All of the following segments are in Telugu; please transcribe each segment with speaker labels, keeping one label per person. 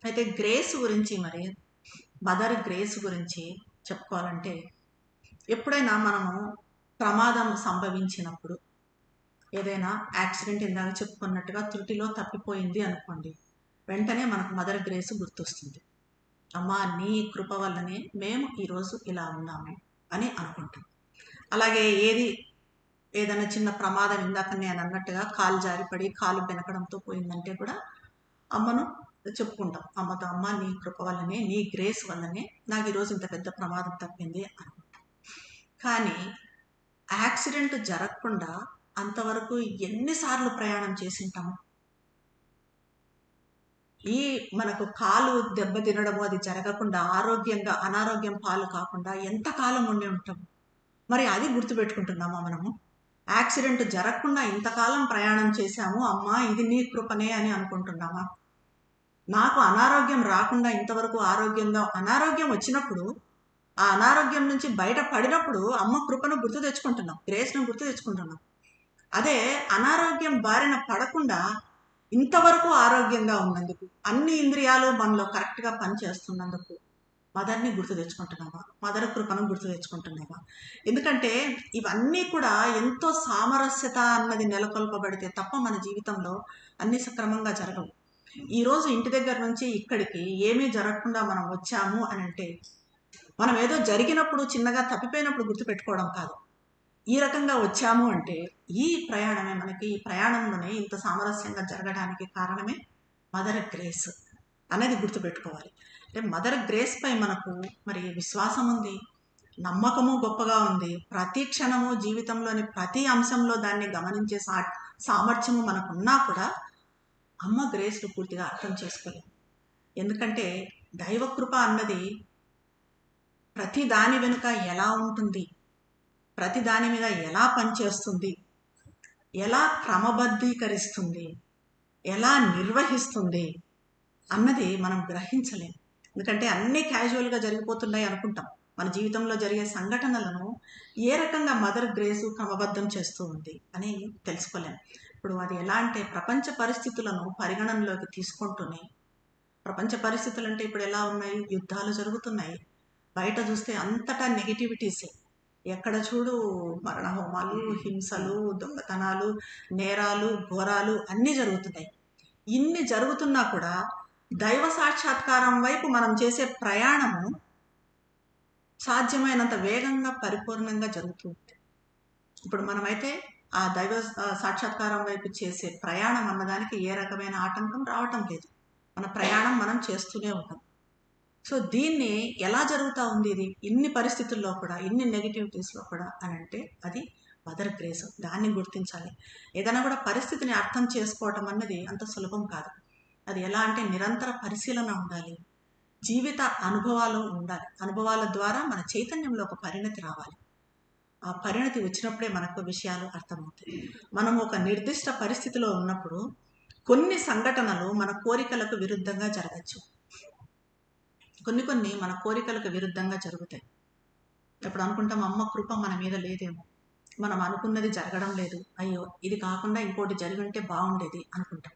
Speaker 1: అయితే గ్రేస్ గురించి మరి మదర్ గ్రేస్ గురించి చెప్పుకోవాలంటే ఎప్పుడైనా మనము ప్రమాదం సంభవించినప్పుడు ఏదైనా యాక్సిడెంట్ ఇందాక చెప్పుకున్నట్టుగా త్రుటిలో తప్పిపోయింది అనుకోండి, వెంటనే మనకు మదర్ గ్రేస్ గుర్తొస్తుంది. అమ్మా నీ కృప వల్లనే మేము ఈరోజు ఇలా ఉన్నాము అని అనుకుంటాం. అలాగే ఏదైనా చిన్న ప్రమాదం ఇందాక నేను అన్నట్టుగా కాలు జారిపడి కాలు బెనకడంతో పోయిందంటే కూడా అమ్మను చెప్పుకుంటాం. అమ్మతో అమ్మ నీ కృప వల్లనే నీ గ్రేస్ వల్లనే నాకు ఈరోజు ఇంత పెద్ద ప్రమాదం తప్పింది అనుకుంటాం. కానీ యాక్సిడెంట్ జరగకుండా అంతవరకు ఎన్నిసార్లు ప్రయాణం చేసింటాము. మనకు కాలు దెబ్బ తినడము అది జరగకుండా అనారోగ్యం పాలు కాకుండా ఎంతకాలం ఉండి ఉంటాం. మరి అది గుర్తుపెట్టుకుంటున్నామా మనము? యాక్సిడెంట్ జరగకుండా ఇంతకాలం ప్రయాణం చేశాము, అమ్మా ఇది నీ కృపనే అని అనుకుంటున్నామా? నాకు అనారోగ్యం రాకుండా ఇంతవరకు అనారోగ్యం వచ్చినప్పుడు ఆ అనారోగ్యం నుంచి బయట పడినప్పుడు అమ్మ కృపను గుర్తు తెచ్చుకుంటున్నాం, గ్రేస్ను గుర్తు తెచ్చుకుంటున్నాం. అదే అనారోగ్యం బారిన పడకుండా ఇంతవరకు ఆరోగ్యంగా ఉన్నందుకు, అన్ని ఇంద్రియాలు మనలో కరెక్ట్గా పనిచేస్తున్నందుకు మదర్ని గుర్తు తెచ్చుకుంటున్నామా? మదర్ కృపను గుర్తు తెచ్చుకుంటున్నామా? ఎందుకంటే ఇవన్నీ కూడా ఎంతో సామరస్యత అన్నది నెలకొల్పబడితే తప్ప మన జీవితంలో అన్ని సక్రమంగా జరగవు. ఈరోజు ఇంటి దగ్గర నుంచి ఇక్కడికి ఏమీ జరగకుండా మనం వచ్చాము అని అంటే మనం ఏదో జరిగినప్పుడు చిన్నగా తప్పిపోయినప్పుడు గుర్తుపెట్టుకోవడం కాదు. ఈ రకంగా వచ్చాము అంటే ఈ ప్రయాణంలోనే ఇంత సామరస్యంగా జరగడానికి కారణమే మదర్ గ్రేస్ అనేది గుర్తుపెట్టుకోవాలి. అంటే మదర్ గ్రేస్ పై మనకు మరి విశ్వాసం ఉంది, నమ్మకము గొప్పగా ఉంది. ప్రతి క్షణము జీవితంలోని ప్రతి అంశంలో దాన్ని గమనించే సామర్థ్యము మనకున్నా కూడా అమ్మ గ్రేస్ను పూర్తిగా అర్థం చేసుకోలేము. ఎందుకంటే దైవకృప అన్నది ప్రతి దాని వెనుక ఎలా ఉంటుంది, ప్రతి దాని మీద ఎలా పనిచేస్తుంది, ఎలా క్రమబద్ధీకరిస్తుంది, ఎలా నిర్వహిస్తుంది అన్నది మనం గ్రహించలేం. ఎందుకంటే అన్నీ క్యాజువల్గా జరిగిపోతున్నాయి అనుకుంటాం. మన జీవితంలో జరిగే సంఘటనలను ఏ రకంగా మదర్ గ్రేసు క్రమబద్ధం చేస్తూ ఉంది అని తెలుసుకోలేం. ఇప్పుడు అది ఎలా అంటే ప్రపంచ పరిస్థితులను పరిగణనలోకి తీసుకుంటూనే, ప్రపంచ పరిస్థితులు అంటే ఇప్పుడు ఎలా ఉన్నాయి, యుద్ధాలు జరుగుతున్నాయి, బయట చూస్తే అంతటా నెగిటివిటీసే, ఎక్కడ చూడు మరణ హోమాలు, హింసలు, దొంగతనాలు, నేరాలు, ఘోరాలు అన్నీ జరుగుతున్నాయి. ఇన్ని జరుగుతున్నా కూడా దైవ సాక్షాత్కారం వైపు మనం చేసే ప్రయాణము సాధ్యమైనంత వేగంగా పరిపూర్ణంగా జరుగుతుంది. ఇప్పుడు మనమైతే ఆ దైవ సాక్షాత్కారం వైపు చేసే ప్రయాణం అన్నదానికి ఏ రకమైన ఆటంకం రావటం లేదు. మన ప్రయాణం మనం చేస్తూనే ఉంటాం. సో దీన్ని ఎలా జరుగుతూ ఉంది ఇది ఇన్ని పరిస్థితుల్లో కూడా, ఇన్ని నెగిటివిటీస్లో కూడా అని అంటే అది మదర్ గ్రేస్. దాన్ని గుర్తించాలి. ఏదైనా కూడా పరిస్థితిని అర్థం చేసుకోవటం అన్నది అంత సులభం కాదు. అది ఎలా అంటే నిరంతర పరిశీలన ఉండాలి, జీవిత అనుభవాలు ఉండాలి. అనుభవాల ద్వారా మన చైతన్యంలో ఒక పరిణతి రావాలి. ఆ పరిణతి వచ్చినప్పుడే మనకు విషయాలు అర్థమవుతాయి. మనం ఒక నిర్దిష్ట పరిస్థితిలో ఉన్నప్పుడు కొన్ని సంఘటనలు మన కోరికలకు విరుద్ధంగా జరగచ్చు, కొన్ని మన కోరికలకు విరుద్ధంగా జరుగుతాయి. ఎప్పుడు అనుకుంటాం అమ్మ కృప మన మీద లేదేమో, మనం అనుకున్నది జరగడం లేదు, అయ్యో ఇది కాకుండా ఇంకోటి జరిగి ఉంటే బాగుండేది అనుకుంటాం.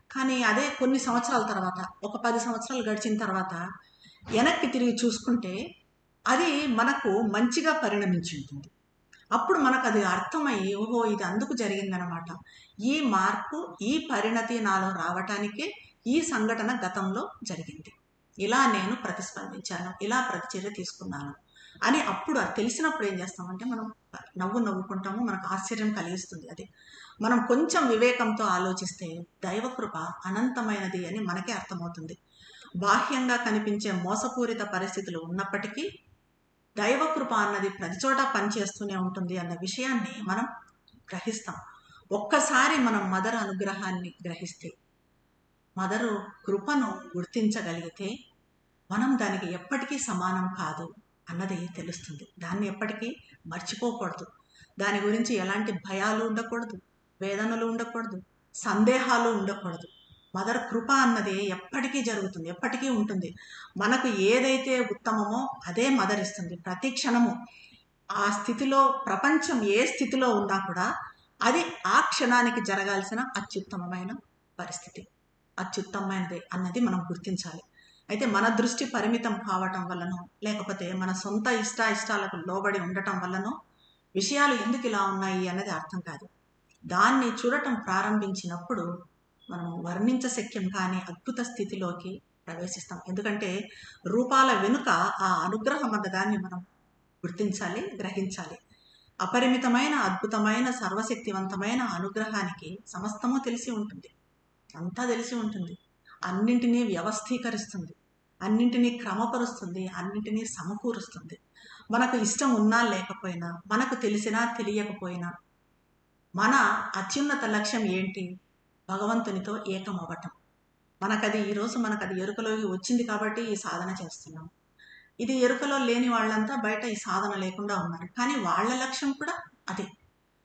Speaker 1: కానీ అదే కొన్ని సంవత్సరాల తర్వాత, ఒక 10 సంవత్సరాలు గడిచిన తర్వాత వెనక్కి తిరిగి చూసుకుంటే అది మనకు మంచిగా పరిణమించి ఉంటుంది. అప్పుడు మనకు అది అర్థమయ్యి ఓహో ఇది అందుకు జరిగిందనమాట, ఈ మార్పు ఈ పరిణతి నాలో రావటానికే ఈ సంఘటన గతంలో జరిగింది, ఇలా నేను ప్రతిస్పందించాను, ఇలా ప్రతిచర్య తీసుకున్నాను అని అప్పుడు తెలిసినప్పుడు ఏం చేస్తామంటే మనం నవ్వుకుంటాము, మనకు ఆశ్చర్యం కలిగిస్తుంది. అది మనం కొంచెం వివేకంతో ఆలోచిస్తే దైవకృప అనంతమైనది అని మనకే అర్థమవుతుంది. బాహ్యంగా కనిపించే మోసపూరిత పరిస్థితులు ఉన్నప్పటికీ దైవకృప అన్నది ప్రతి చోట పనిచేస్తూనే ఉంటుంది అన్న విషయాన్ని మనం గ్రహిస్తాం. ఒక్కసారి మనం మదర్ అనుగ్రహాన్ని గ్రహిస్తే, మదరు కృపను గుర్తించగలిగితే మనం దానికి ఎప్పటికీ సమానం కాదు అన్నది తెలుస్తుంది. దాన్ని ఎప్పటికీ మర్చిపోకూడదు. దాని గురించి ఎలాంటి భయాలు ఉండకూడదు, వేదనలు ఉండకూడదు, సందేహాలు ఉండకూడదు. మదర్ కృప అన్నది ఎప్పటికీ జరుగుతుంది, ఎప్పటికీ ఉంటుంది. మనకు ఏదైతే ఉత్తమమో అదే మదర్ ఇస్తుంది ప్రతి క్షణము. ఆ స్థితిలో ప్రపంచం ఏ స్థితిలో ఉన్నా కూడా అది ఆ క్షణానికి జరగాల్సిన అత్యుత్తమమైన పరిస్థితి. అత్యుత్తమైనదే అన్నది మనం గుర్తించాలి. అయితే మన దృష్టి పరిమితం కావటం వల్లనో, లేకపోతే మన సొంత ఇష్టాలకు లోబడి ఉండటం వల్లనో విషయాలు ఎందుకు ఇలా ఉన్నాయి అన్నది అర్థం కాదు. దాన్ని చూడటం ప్రారంభించినప్పుడు మనం వర్ణించశక్యం కాని అద్భుత స్థితిలోకి ప్రవేశిస్తాం. ఎందుకంటే రూపాల వెనుక ఆ అనుగ్రహం అన్న దాన్ని మనం గుర్తించాలి, గ్రహించాలి. అపరిమితమైన అద్భుతమైన సర్వశక్తివంతమైన అనుగ్రహానికి సమస్తము తెలిసి ఉంటుంది, అంతా తెలిసి ఉంటుంది. అన్నింటినీ వ్యవస్థీకరిస్తుంది, అన్నింటినీ క్రమపరుస్తుంది, అన్నింటినీ సమకూరుస్తుంది. మనకు ఇష్టం ఉన్నా లేకపోయినా, మనకు తెలిసినా తెలియకపోయినా మన అత్యున్నత లక్ష్యం ఏంటి? భగవంతునితో ఏకమవ్వటం. ఈరోజు మనకది ఎరుకలోకి వచ్చింది కాబట్టి ఈ సాధన చేస్తున్నాం. ఇది ఎరుకలో లేని వాళ్ళంతా బయట ఈ సాధన లేకుండా ఉన్నారు, కానీ వాళ్ళ లక్ష్యం కూడా అదే.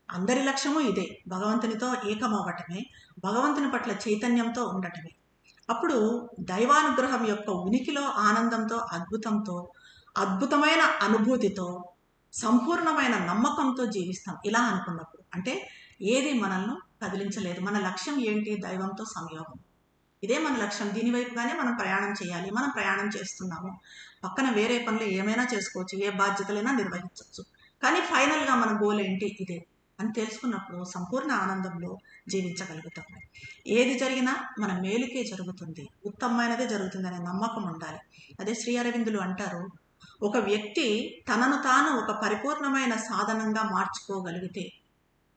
Speaker 1: అందరి లక్ష్యము ఇదే, భగవంతునితో ఏకమవ్వటమే, భగవంతుని పట్ల చైతన్యంతో ఉండటమే. అప్పుడు దైవానుగ్రహం యొక్క ఉనికిలో ఆనందంతో, అద్భుతంతో, అద్భుతమైన అనుభూతితో, సంపూర్ణమైన నమ్మకంతో జీవిస్తాం. ఇలా అనుకున్నప్పుడు అంటే ఏది మనల్ని కదిలించలేదు. మన లక్ష్యం ఏంటి? దైవంతో సంయోగం. ఇదే మన లక్ష్యం. దీనివైపుగానే మనం ప్రయాణం చేయాలి. మనం ప్రయాణం చేస్తున్నాము. పక్కన వేరే పనులు ఏమైనా చేసుకోవచ్చు, ఏ బాధ్యతలైనా నిర్వహించవచ్చు, కానీ ఫైనల్గా మన గోల్ ఏంటి? ఇదే అని తెలుసుకున్నప్పుడు సంపూర్ణ ఆనందంలో జీవించగలుగుతాం. ఏది జరిగినా మన మేలుకే జరుగుతుంది, ఉత్తమమైనదే జరుగుతుంది అనే నమ్మకం ఉండాలి. అదే శ్రీ అరవిందులు అంటారు, ఒక వ్యక్తి తనను తాను ఒక పరిపూర్ణమైన సాధనంగా మార్చుకోగలిగితే,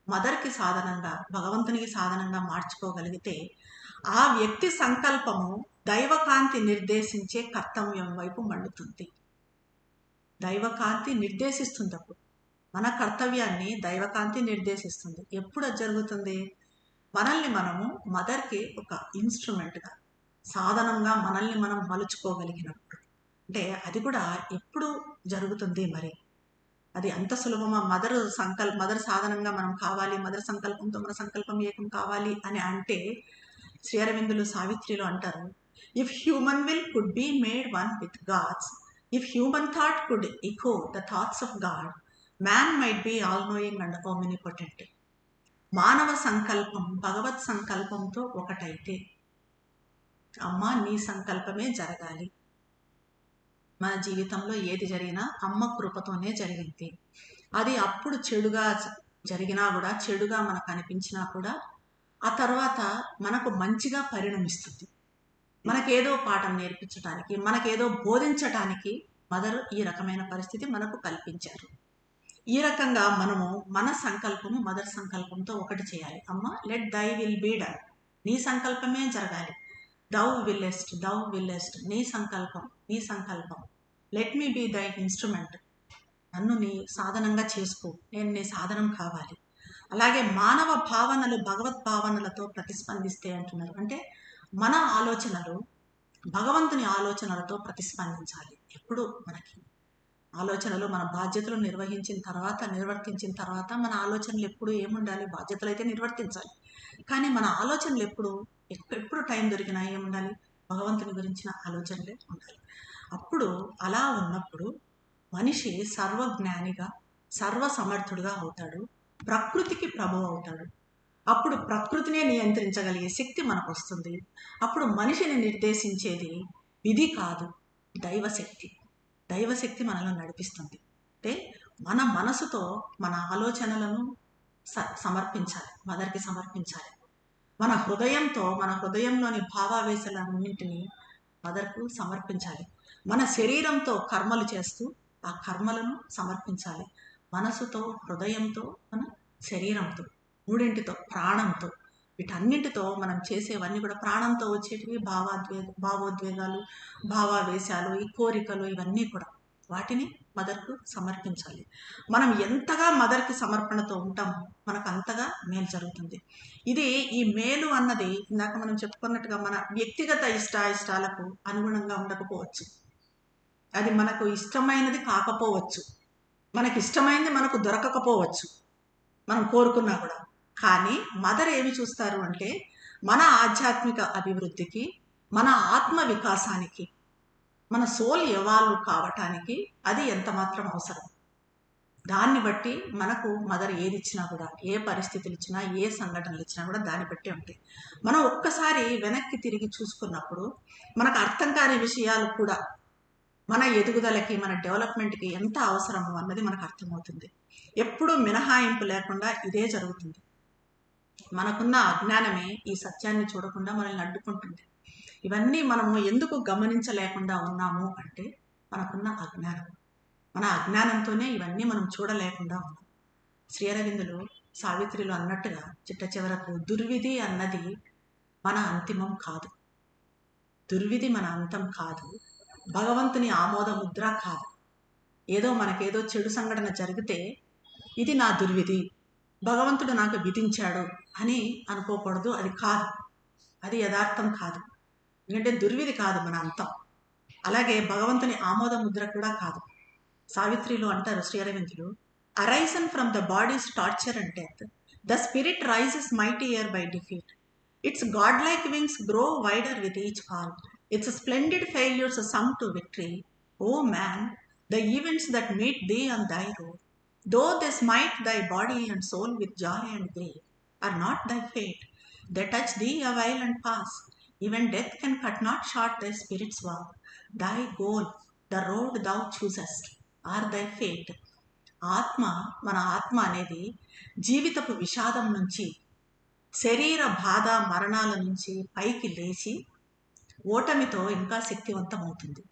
Speaker 1: మదర్కి సాధనంగా, భగవంతునికి సాధనంగా మార్చుకోగలిగితే, ఆ వ్యక్తి సంకల్పము దైవకాంతి నిర్దేశించే కర్తవ్యం వైపు మళ్ళుతుంది. దైవకాంతి నిర్దేశిస్తుంది. అప్పుడు మన కర్తవ్యాన్ని దైవకాంతి నిర్దేశిస్తుంది. ఎప్పుడు అది జరుగుతుంది? మనల్ని మనము మదర్కి ఒక ఇన్స్ట్రుమెంట్గా, సాధనంగా మనల్ని మనం మలుచుకోగలిగినప్పుడు. అంటే అది కూడా ఎప్పుడు జరుగుతుంది? మరి అది అంత సులభమా? మదర్ సాధనంగా మనం కావాలి, మదర్ సంకల్పంతో మన సంకల్పం ఏకం కావాలి అని అంటే, శ్రీ అరవిందులు సావిత్రిలో అంటారు, if human will could be made one with gods, if human thought could echo the thoughts of god, man might be all knowing and omnipotent. మానవ సంకల్పం భగవత్ సంకల్పంతో ఒకటైతే, అమ్మ నీ సంకల్పమే జరగాలి. మన జీవితంలో ఏది జరిగినా అమ్మ కృపతోనే జరిగింది. అది అప్పుడు చెడుగా జరిగినా కూడా, చెడుగా మనకు అనిపించినా కూడా, ఆ తర్వాత మనకు మంచిగా పరిణమిస్తుంది. మనకేదో పాఠం నేర్పించడానికి, మనకేదో బోధించటానికి మదర్ ఈ రకమైన పరిస్థితి మనకు కల్పించారు. ఈ రకంగా మనము మన సంకల్పము మదర్ సంకల్పంతో ఒకటి చేయాలి. అమ్మ, let thy will be done, నీ సంకల్పమే జరగాలి. దౌ విల్లెస్ట్, నీ సంకల్పం. లెట్ మీ బీ దై ఇన్స్ట్రుమెంట్, నన్ను నీ సాధనంగా చేసుకో, నేను నీ సాధనం కావాలి. అలాగే మానవ భావనలు భగవత్ భావనలతో ప్రతిస్పందిస్తే అంటున్నారు. అంటే మన ఆలోచనలు భగవంతుని ఆలోచనలతో ప్రతిస్పందించాలి. ఎప్పుడు మనకి ఆలోచనలు, మన బాధ్యతలు నిర్వర్తించిన తర్వాత మన ఆలోచనలు ఎప్పుడు ఏముండాలి? బాధ్యతలు అయితే నిర్వర్తించాలి, కానీ మన ఆలోచనలు ఎప్పుడు టైం దొరికినా ఏముండాలి? భగవంతుని గురించిన ఆలోచనలే ఉండాలి. అప్పుడు అలా ఉన్నప్పుడు మనిషి సర్వజ్ఞానిగా, సర్వసమర్థుడుగా అవుతాడు, ప్రకృతికి ప్రభువు అవుతాడు. అప్పుడు ప్రకృతినే నియంత్రించగలిగే శక్తి మనకు వస్తుంది. అప్పుడు మనిషిని నిర్దేశించేది విధి కాదు, దైవశక్తి మనల్ని నడిపిస్తుంది. అంటే మన మనసుతో మన ఆలోచనలను సమర్పించాలి, మదర్కి సమర్పించాలి. మన హృదయంలోని భావావేశాలన్నింటినీ మదర్కు సమర్పించాలి. మన శరీరంతో కర్మలు చేస్తూ ఆ కర్మలను సమర్పించాలి. మనసుతో, హృదయంతో, మన శరీరంతో, మూడింటితో, ప్రాణంతో, వీటన్నింటితో మనం చేసేవన్నీ కూడా, ప్రాణంతో వచ్చేటివి భావోద్వేగాలు, భావావేశాలు, ఈ కోరికలు, ఇవన్నీ కూడా వాటిని మదర్కు సమర్పించాలి. మనం ఎంతగా మదర్కి సమర్పణతో ఉంటామో మనకు అంతగా మేలు జరుగుతుంది. ఈ మేలు అన్నది ఇందాక మనం చెప్పుకున్నట్టుగా మన వ్యక్తిగత ఇష్టాలకు అనుగుణంగా ఉండకపోవచ్చు, అది మనకు ఇష్టమైనది కాకపోవచ్చు, మనకి ఇష్టమైనది మనకు దొరకకపోవచ్చు, మనం కోరుకున్నా కూడా. కానీ మదర్ ఏమి చూస్తారు అంటే, మన ఆధ్యాత్మిక అభివృద్ధికి, మన ఆత్మ వికాసానికి, మన సోల్ ఎవాల్వ్ కావటానికి అది ఎంత మాత్రం అవసరం. దాన్ని బట్టి మనకు మదర్ ఏది ఇచ్చినా కూడా, ఏ పరిస్థితులు ఇచ్చినా, ఏ సంఘటనలు ఇచ్చినా కూడా దాన్ని బట్టి ఉంటాయి. మనం ఒక్కసారి వెనక్కి తిరిగి చూసుకున్నప్పుడు మనకు అర్థం కాని విషయాలు కూడా మన ఎదుగుదలకి, మన డెవలప్మెంట్కి ఎంత అవసరము అన్నది మనకు అర్థమవుతుంది. ఎప్పుడూ మినహాయింపు లేకుండా ఇదే జరుగుతుంది. మనకున్న అజ్ఞానమే ఈ సత్యాన్ని చూడకుండా మనల్ని అడ్డుకుంటుంది. ఇవన్నీ మనము ఎందుకు గమనించలేకుండా ఉన్నాము అంటే మనకున్న అజ్ఞానం. మన అజ్ఞానంతోనే ఇవన్నీ మనం చూడలేకుండా ఉన్నాం. శ్రీ అరవిందులు సావిత్రిలో అన్నట్టుగా చిట్ట చివరకు దుర్విధి అన్నది మన అంతిమం కాదు, దుర్విధి మన అంతం కాదు, భగవంతుని ఆమోద ముద్ర కాదు. ఏదో మనకేదో చెడు సంఘటన జరిగితే ఇది నా దుర్విధి, భగవంతుడు నాకు విధించాడు అని అనుకోకూడదు. అది కాదు, అది యథార్థం కాదు. ఎందుకంటే దుర్విధి కాదు మన అంతం, అలాగే భగవంతుని ఆమోద ముద్ర కూడా కాదు. సావిత్రిలో అంటారు శ్రీ అరవిందులు, arisen from the body's torture and death, the spirit rises mightier by defeat. Its godlike wings grow wider with each fall. Its splendid failures sum to victory. O man, the events that meet thee on thy road, though they smite thy body and soul with joy and grief, are not thy fate. They touch thee awhile and pass. Even death can cut not short thy spirit's walk. Thy goal, the road thou choosest, are thy fate. మన ఆత్మ అనేది జీవితపు విషాదం నుంచి, శరీర బాధ మరణాల నుంచి పైకి లేచి ఓటమితో ఇంకా శక్తివంతం అవుతుంది.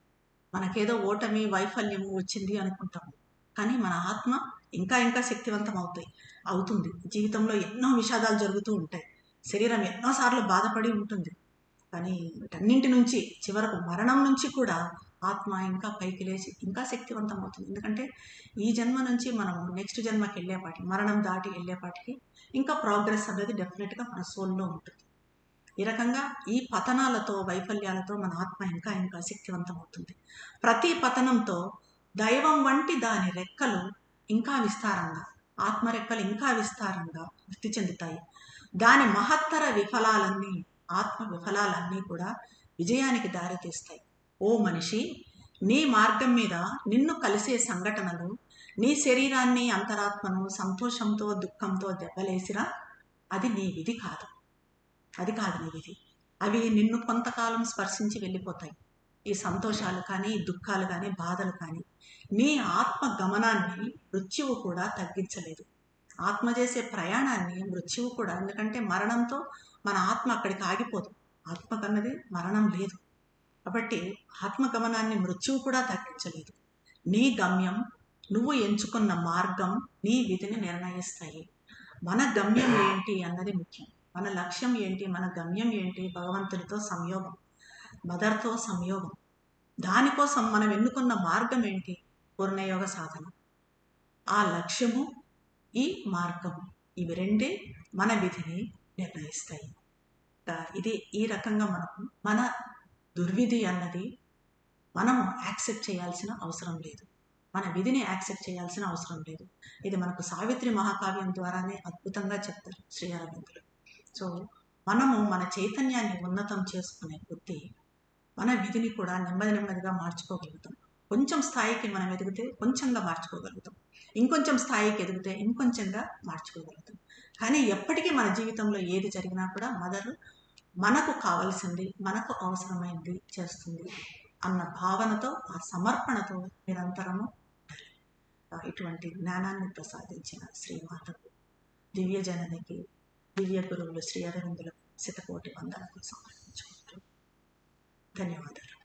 Speaker 1: మనకేదో ఓటమి వైఫల్యము వచ్చింది అనుకుంటాము, కానీ మన ఆత్మ ఇంకా ఇంకా శక్తివంతం అవుతుంది. జీవితంలో ఎన్నో విషాదాలు జరుగుతూ ఉంటాయి, శరీరం ఎన్నోసార్లు బాధపడి ఉంటుంది, కానీ వీటన్నింటి నుంచి చివరకు మరణం నుంచి కూడా ఆత్మ ఇంకా పైకి లేచి ఇంకా శక్తివంతం అవుతుంది. ఎందుకంటే ఈ జన్మ నుంచి మనము నెక్స్ట్ జన్మకి వెళ్ళేపాటికి, మరణం దాటి వెళ్ళేపాటికి ఇంకా ప్రోగ్రెస్ అనేది డెఫినెట్గా మన సోల్లో ఉంటుంది. ఈ రకంగా ఈ పతనాలతో, వైఫల్యాలతో మన ఆత్మ ఇంకా ఇంకా శక్తివంతం అవుతుంది. ప్రతి పతనంతో దైవం వంటి దాని రెక్కలు ఇంకా విస్తారంగా, ఆత్మ రెక్కలు ఇంకా విస్తారంగా వృద్ధి చెందుతాయి. దాని మహత్తర విఫలాలన్నీ, ఆత్మ విఫలాలన్నీ కూడా విజయానికి దారితీస్తాయి. ఓ మనిషి, నీ మార్గం మీద నిన్ను కలిసే సంఘటనలు నీ శరీరాన్ని, అంతరాత్మను సంతోషంతో దుఃఖంతో దెబ్బలేసినా అది నీ విధి కాదు, అది కాదు నీ విధి. అవి నిన్ను కొంతకాలం స్పర్శించి వెళ్ళిపోతాయి. ఈ సంతోషాలు కానీ, దుఃఖాలు కానీ, బాధలు కానీ నీ ఆత్మ గమనాన్ని మృత్యువు కూడా తగ్గించలేదు. ఆత్మ చేసే ప్రయాణాన్ని మృత్యువు కూడా, ఎందుకంటే మరణంతో మన ఆత్మ అక్కడికి ఆగిపోదు, ఆత్మకన్నది మరణం లేదు. కాబట్టి ఆత్మగమనాన్ని మృత్యువు కూడా తగ్గించలేదు. నీ గమ్యం, నువ్వు ఎంచుకున్న మార్గం నీ విధిని నిర్ణయిస్తాయి. మన గమ్యం ఏంటి అన్నది ముఖ్యం. మన లక్ష్యం ఏంటి, మన గమ్యం ఏంటి? భగవంతునితో సంయోగం, మదర్తో సంయోగం. దానికోసం మనం ఎన్నుకున్న మార్గం ఏంటి? పూర్ణయోగ సాధన. ఆ లక్ష్యము, ఈ మార్గము, ఇవి రెండే మన విధిని నిర్ణయిస్తాయి. ఇది ఈ రకంగా మనకు మన దుర్విధి అన్నది మనము యాక్సెప్ట్ చేయాల్సిన అవసరం లేదు, మన విధిని యాక్సెప్ట్ చేయాల్సిన అవసరం లేదు. ఇది మనకు సావిత్రి మహాకావ్యం ద్వారానే అద్భుతంగా చెప్తారు శ్రీ అరవిందులు. సో మనము మన చైతన్యాన్ని ఉన్నతం చేసుకునే కొద్దీ మన విధిని కూడా నెమ్మది నెమ్మదిగా మార్చుకోగలుగుతాం. కొంచెం స్థాయికి మనం ఎదిగితే కొంచెంగా మార్చుకోగలుగుతాం, ఇంకొంచెం స్థాయికి ఎదిగితే ఇంకొంచెంగా మార్చుకోగలుగుతాం. కానీ ఎప్పటికీ మన జీవితంలో ఏది జరిగినా కూడా మదర్ మనకు కావలసింది, మనకు అవసరమైంది చేస్తుంది అన్న భావనతో, ఆ సమర్పణతో నిరంతరము ఉండాలి. ఇటువంటి జ్ఞానాన్ని ప్రసాదించిన శ్రీమాతకు, దివ్య జననికి, దివ్య గురువులు శ్రీ అరవిందులకు శతకోటి వందనములు సమర్పించుకుంటూ ధన్యవాదాలు.